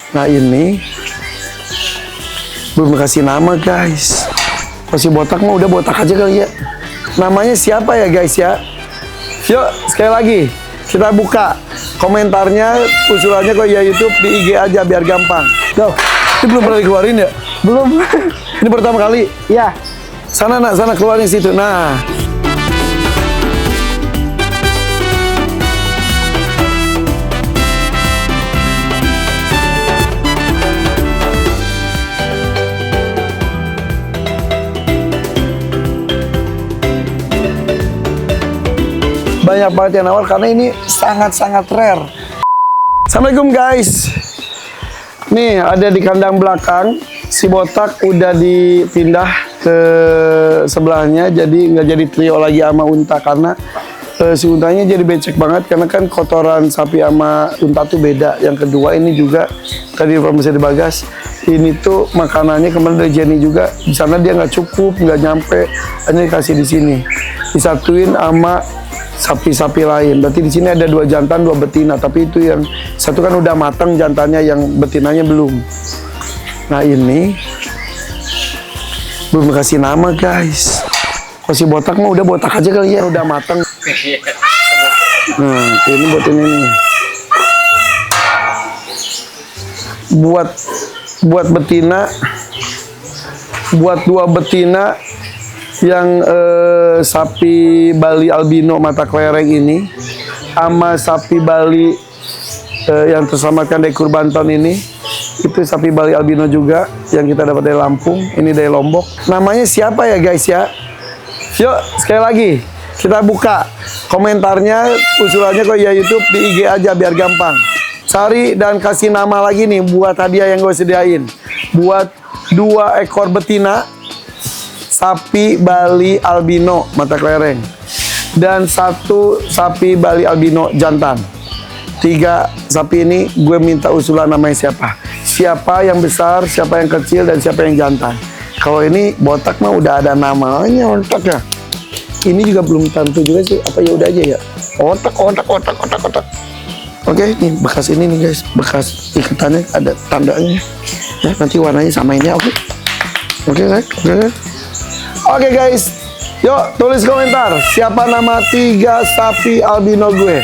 Nah ini belum kasih nama guys. Masih botak mah udah botak aja kali ya. Namanya siapa ya guys ya? Yuk sekali lagi kita buka komentarnya, usulannya kok ya YouTube, di IG aja biar gampang. Tuh, ini belum pernah dikeluarin ya? Belum. Ini pertama kali? Ya. Sana nak, sana keluarin situ. Nah. Banyak banget yang nawar karena ini sangat-sangat rare. Assalamualaikum guys. Nih ada di kandang belakang, si botak udah dipindah ke sebelahnya, jadi nggak jadi trio lagi sama unta karena si untanya jadi becek banget karena kan kotoran sapi sama unta tuh beda. Yang kedua ini juga tadi informasi di Bagas, ini tuh makanannya kemarin dari Jenny juga, di sana dia nggak cukup, nggak nyampe, hanya dikasih di sini, disatuin sama sapi-sapi lain. Berarti di sini ada 2 jantan, 2 betina. Tapi itu yang satu kan udah matang jantannya, yang betinanya belum. Nah ini belum kasih nama guys. Masih botak mah udah botak aja kali ya, udah matang. Nah ini buat ini nih. Buat betina, buat 2 betina yang sapi Bali albino mata kelereng ini sama sapi Bali yang terselamatkan dari Kurbanton ini, itu sapi Bali albino juga yang kita dapat dari Lampung, ini dari Lombok. Namanya siapa ya guys ya? Yuk sekali lagi kita buka komentarnya, usulannya kok ya YouTube, di IG aja biar gampang. Cari dan kasih nama lagi nih buat hadiah yang gue sediain. Buat 2 ekor betina sapi Bali albino mata kelereng dan 1 sapi Bali albino jantan. 3 sapi ini gue minta usulan namanya siapa yang besar, siapa yang kecil, dan siapa yang jantan. Kalau ini botak mah udah ada namanya otak ya. Ini juga belum tentu juga sih, apa ya udah aja ya, otak. Oke, nih bekas ini nih guys, bekas ikatannya ada tandanya ya, nanti warnanya samain ya. Oke guys. Oke guys, yuk tulis komentar siapa nama 3 sapi albino gue.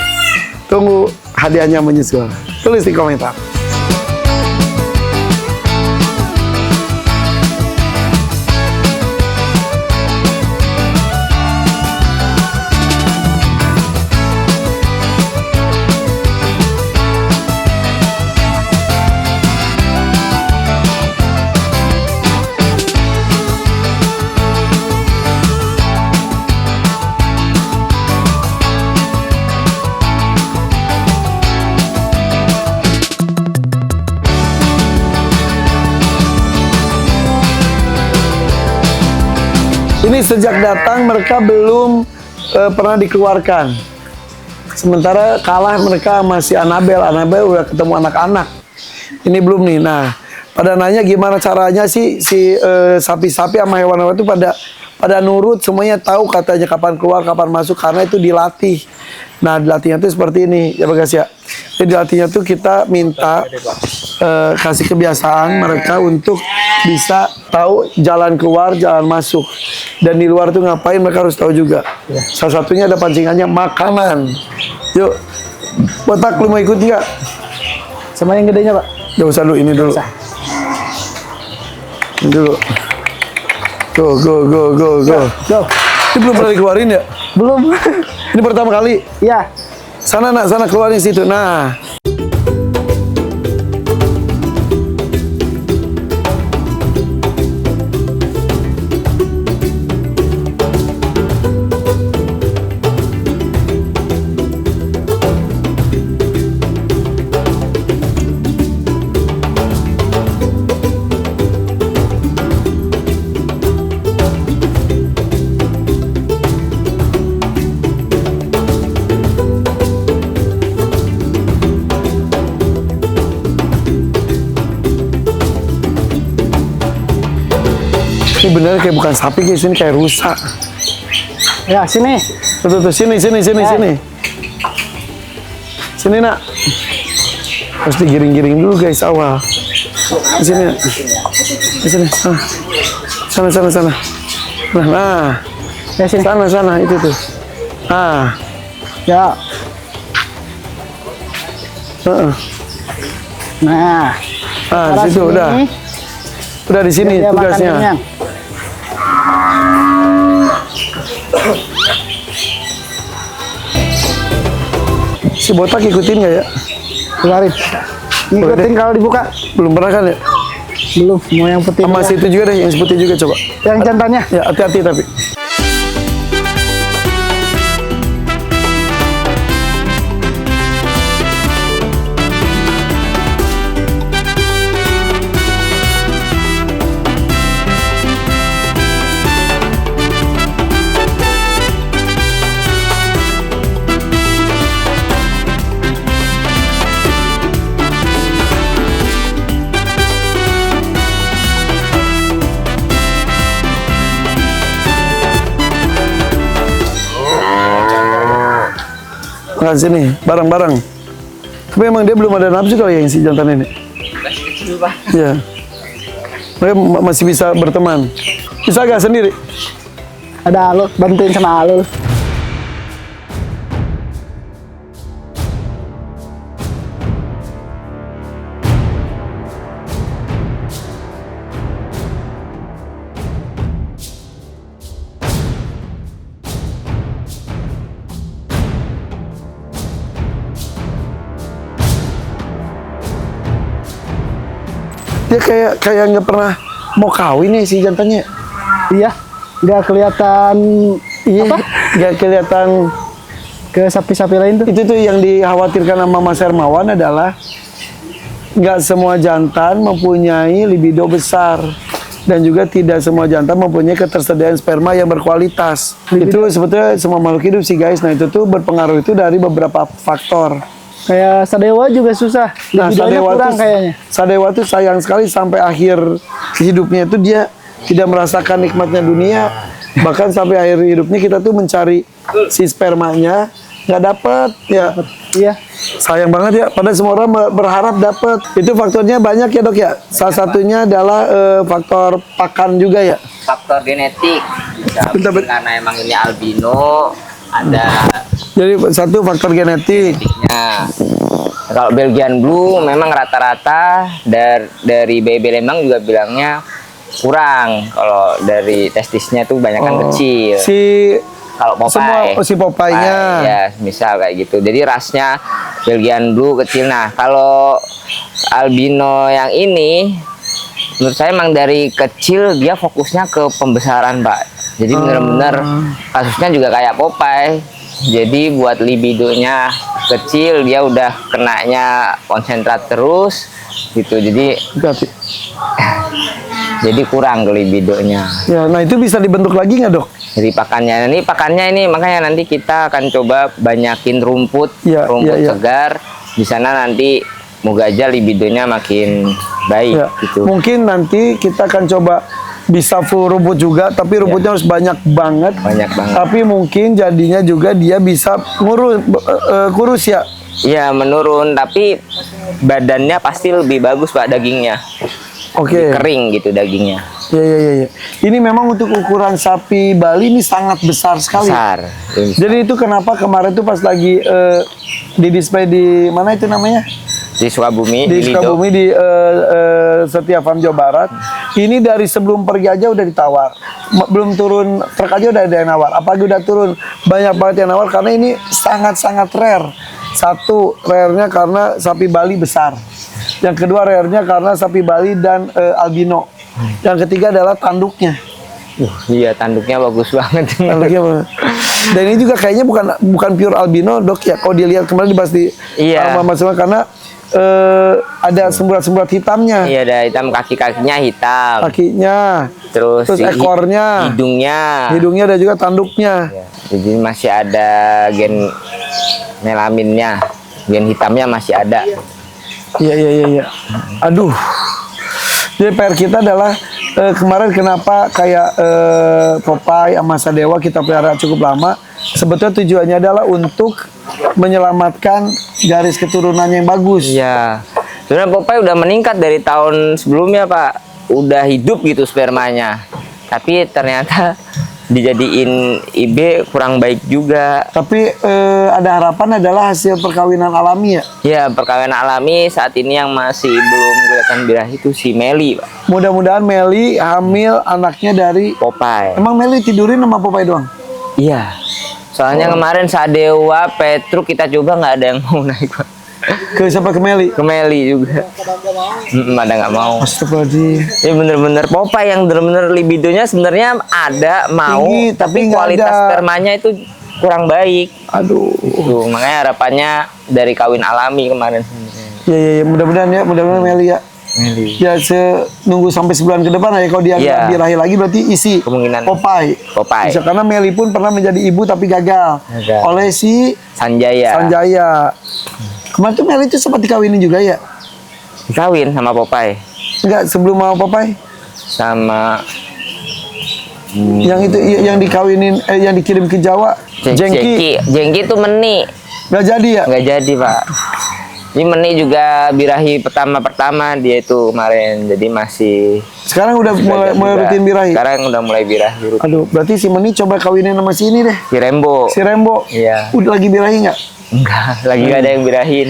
Tunggu hadiahnya menyusul. Tulis di komentar. Ini sejak datang mereka belum pernah dikeluarkan. Sementara kalah mereka masih Annabelle udah ketemu anak-anak. Ini belum nih. Nah, pada nanya gimana caranya sih si sapi-sapi sama hewan-hewan itu pada nurut, semuanya tahu katanya kapan keluar, kapan masuk, karena itu dilatih. Nah, dilatihnya tuh seperti ini, ya Bagas ya. Jadi dilatihnya tuh kita minta kasih kebiasaan mereka untuk bisa tahu jalan keluar, jalan masuk. Dan di luar tuh ngapain mereka harus tahu juga. Ya. Salah satunya ada pancingannya makanan. Yuk, botak lu mau ikut juga? Sama yang gedenya Pak? Gak usah dulu, ini dulu. Ini dulu. Go. Ini belum pernah dikeluarin ya? Belum. Ini pertama kali? Ya. Sana nak, sana keluarin situ. Nah. Ini bener kayak bukan sapi guys, ini kayak rusa. Ya, sini. Tuh, sini. Sini nak. Harus digiring-giring dulu guys awal. Di sini. Di sini. Sana. Sana. Nah. Ya sini. Sana itu tuh. Ya. Nah. Di situ sini. udah. Udah di sini Dia makan tugasnya. kenyang. Si botak ikutin nggak ya? Keluarin. Ngikutin kalau dibuka. Belum pernah kan ya? Belum. Mau yang putih. Sama dulu. si itu juga deh, yang putih juga coba. Yang jantannya. Ya hati-hati tapi. Nah, sini, bareng-bareng. Tapi emang dia belum ada nafsu kali ya yang si jantan ini. Masih kecil, Pak. Iya. Mereka masih bisa berteman. Bisa gak sendiri? Ada Alul, bantuin sama Alul. Dia kayak nggak pernah mau kawin nih si jantannya. Iya, nggak kelihatan Iya, apa? nggak kelihatan. Ke sapi-sapi lain tuh. Itu tuh yang dikhawatirkan sama Mas Hermawan adalah nggak semua jantan mempunyai libido besar dan juga tidak semua jantan mempunyai ketersediaan sperma yang berkualitas. Itu sebetulnya semua makhluk hidup sih guys. Nah itu tuh berpengaruh itu dari beberapa faktor. Kayak Sadewa juga susah. Nah, Libidonya kurang kayaknya. Sadewa tuh sayang sekali sampai akhir hidupnya itu dia tidak merasakan nikmatnya dunia. Bahkan sampai akhir hidupnya kita tuh mencari si spermanya nggak dapet ya. Iya. Sayang banget ya. Padahal semua orang berharap dapet. Itu faktornya banyak ya dok ya. Salah satunya adalah faktor pakan juga ya. Faktor genetik. Bisa Bentar, mungkin karena emang ini albino, ada Jadi satu faktor genetik. genetiknya. Kalau Belgian Blue memang rata-rata dari BB Lembang juga bilangnya kurang. Kalau dari testisnya tuh banyak kan kecil. Si Kalau semua Popeye, si Popeye-nya. ya misal kayak gitu. Jadi rasnya Belgian Blue kecil. Nah kalau albino yang ini, menurut saya emang dari kecil dia fokusnya ke pembesaran, Pak. Jadi benar-benar kasusnya juga kayak Popeye. Jadi buat libidonya kecil, dia udah kenanya konsentrat terus gitu. Hati-hati. Jadi kurang ke libidonya. Ya, nah itu bisa dibentuk lagi nggak dok? Jadi pakannya ini makanya nanti kita akan coba banyakin rumput, Ya, rumput ya, ya. segar. Di sana nanti moga aja libidonya makin baik Ya. gitu. Mungkin nanti kita akan coba bisa full rumput juga, tapi rumputnya harus banyak banget. Banyak banget. Tapi mungkin jadinya juga dia bisa kurus ya. Iya menurun, tapi badannya pasti lebih bagus Pak dagingnya. Oke. Kering gitu dagingnya. Ya. Ini memang untuk ukuran sapi Bali ini sangat besar sekali. Besar. Jadi itu kenapa kemarin tuh pas lagi di display di mana itu namanya? Di Sukabumi, Di Lido. Sukabumi di Setia Farm Jawa Barat. Ini dari sebelum pergi aja udah ditawar. Belum turun truk aja udah ada yang nawar. Apalagi udah turun banyak banget yang nawar karena ini sangat-sangat rare. Satu, rare-nya karena sapi Bali besar. Yang kedua, rare-nya karena sapi Bali dan albino. Yang ketiga adalah tanduknya. Iya tanduknya bagus banget. Tanduknya mana? Dan ini juga kayaknya bukan pure albino dok ya. Kalau dilihat kemarin dibahas di Iya. Mas karena ada semburat-semburat hitamnya. Iya ada hitam, kaki-kakinya hitam. Kakinya, Terus ekornya, hidungnya dan juga tanduknya. Ya, jadi masih ada gen melaminnya, gen hitamnya masih ada. Iya. Aduh. Jadi PR kita adalah kemarin kenapa kayak Popeye sama Sadewa kita pelihara cukup lama. Sebetulnya tujuannya adalah untuk menyelamatkan garis keturunannya yang bagus. Iya. Sebenarnya Popeye udah meningkat dari tahun sebelumnya, Pak. Udah hidup gitu spermanya. Tapi ternyata dijadiin IB kurang baik juga. Tapi ada harapan adalah hasil perkawinan alami ya. Ya, perkawinan alami saat ini yang masih belum kelihatan birahi itu si Meli, Pak. Mudah-mudahan Meli hamil anaknya dari Popeye. Emang Meli tidurin sama Popeye doang? Iya. Soalnya kemarin Sadewa, Petruk kita coba nggak ada yang mau naik, Pak. Ke siapa, ke Meli? Ke Meli juga. Ada nggak mau. Astagfirullahaladzim. Ini bener-bener Popeye yang bener-bener libidonya sebenarnya ada mau, Tinggi, tapi nggak kualitas ada. spermanya itu kurang baik. Aduh. Tuh, makanya harapannya dari kawin alami kemarin. Ya, mudah-mudahan ya, mudah-mudahan Meli ya. Meli. Ya, nunggu sampai sebulan ke depan ya. Kalau dia Iya. nggak birahi lagi berarti isi Kemungkinan Popeye. Popeye. Bisa, karena Meli pun pernah menjadi ibu tapi gagal Gagal. oleh si Sanjaya. Sanjaya. Kemarin tuh Meli tuh sempat dikawinin juga ya? Kawin sama Popeye. Enggak, sebelum mau Popeye? Sama Yang itu yang dikawinin, yang dikirim ke Jawa, Jengki. Jengki itu Meni. Nggak jadi ya? Nggak jadi, Pak. Ini Meni juga birahi pertama dia itu kemarin. Jadi masih Sekarang udah mulai juga. rutin birahi. Sekarang udah mulai birahi rutin. Aduh, berarti si Meni coba kawinin sama si ini deh. Si Rembo. Si Rembo. Iya. Udah lagi birahi nggak? Enggak, lagi nggak ada yang birahin.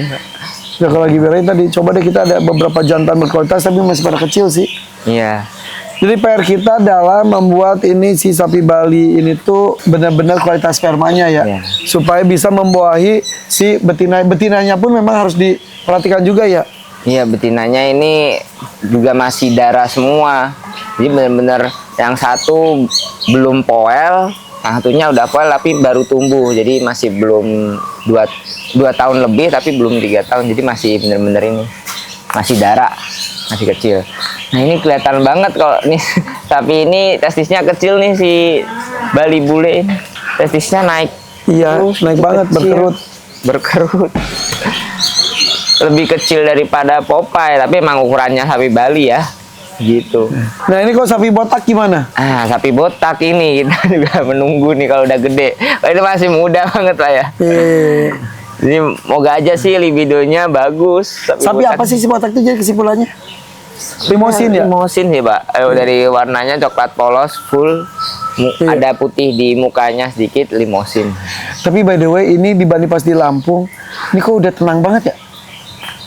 Ya kalau lagi birahi tadi, coba deh, kita ada beberapa jantan berkualitas tapi masih pada kecil sih. Iya. Jadi PR kita adalah membuat ini si sapi Bali ini tuh benar-benar kualitas spermanya ya. Iya. Supaya bisa membuahi si betina. Betinanya pun memang harus diperhatikan juga ya. Iya, betinanya ini juga masih darah semua. Jadi benar-benar yang satu belum poel, yang satunya udah poel tapi baru tumbuh. Jadi masih belum dua tahun lebih tapi belum 3 tahun. Jadi masih benar-benar ini masih darah, masih kecil. Nah ini kelihatan banget kalau nih sapi ini testisnya kecil nih si Bali bule ini. Testisnya naik. Iya, naik banget, berkerut. Berkerut. Lebih kecil daripada Popeye, tapi emang ukurannya sapi Bali ya. Gitu. Nah ini kok sapi botak gimana? Ah, sapi botak ini kita juga menunggu nih kalau udah gede. Oh, ini masih muda banget lah ya. Ini moga aja sih libidonya bagus. Sapi apa sih si botak itu jadi kesimpulannya? Limosin ya? Limosin sih, Pak. Dari warnanya coklat polos full, Iya. ada putih di mukanya sedikit, limosin. Tapi by the way ini dibanding pas di Lampung, ini kok udah tenang banget ya?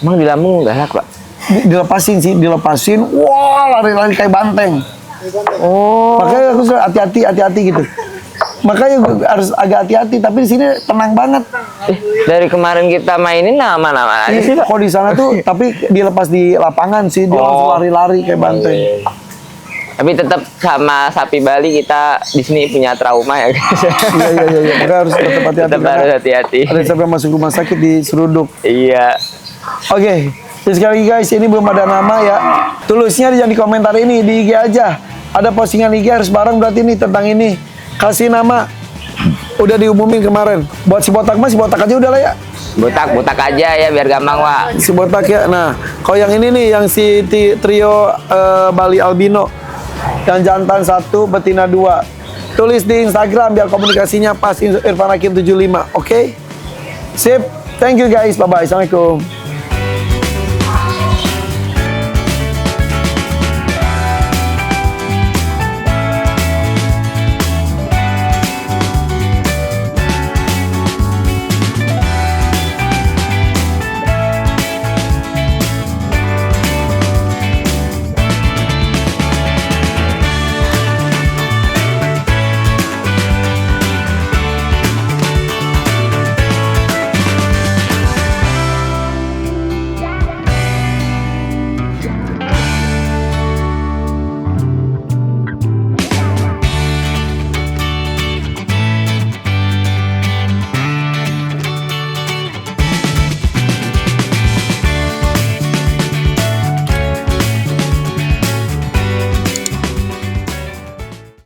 Emang di Lampung galak, Pak? Dilepasin sih, dilepasin. Wah, lari-lari kayak banteng. Oh. Makanya aku suka hati-hati gitu. Makanya gue harus agak hati-hati, tapi di sini tenang banget. Dari kemarin kita mainin nama-nama aja sih, Pak. Kalau di sana tuh, tapi dilepas di lapangan sih, dia langsung lari-lari kayak banteng. Tapi tetap sama sapi Bali kita di sini punya trauma ya, guys. Iya. Makanya harus tetap hati-hati. Tetap karena harus hati-hati. ada sampai masuk rumah sakit diseruduk. Iya. Oke, jadi sekali lagi guys, ini belum ada nama ya. Tulisnya jangan di komentar ini, di IG aja. Ada postingan IG harus bareng berarti nih tentang ini. Kasih nama. Udah diumumin kemarin. Buat si botak mah, si botak aja udah lah ya. Botak aja ya biar gampang, Pak. Si botak ya. Nah, kalau yang ini nih, yang si trio Bali albino. Yang jantan 1, betina 2. Tulis di Instagram biar komunikasinya pas, Irfan Hakim 75. Oke? Sip. Thank you guys. Bye-bye. Assalamualaikum.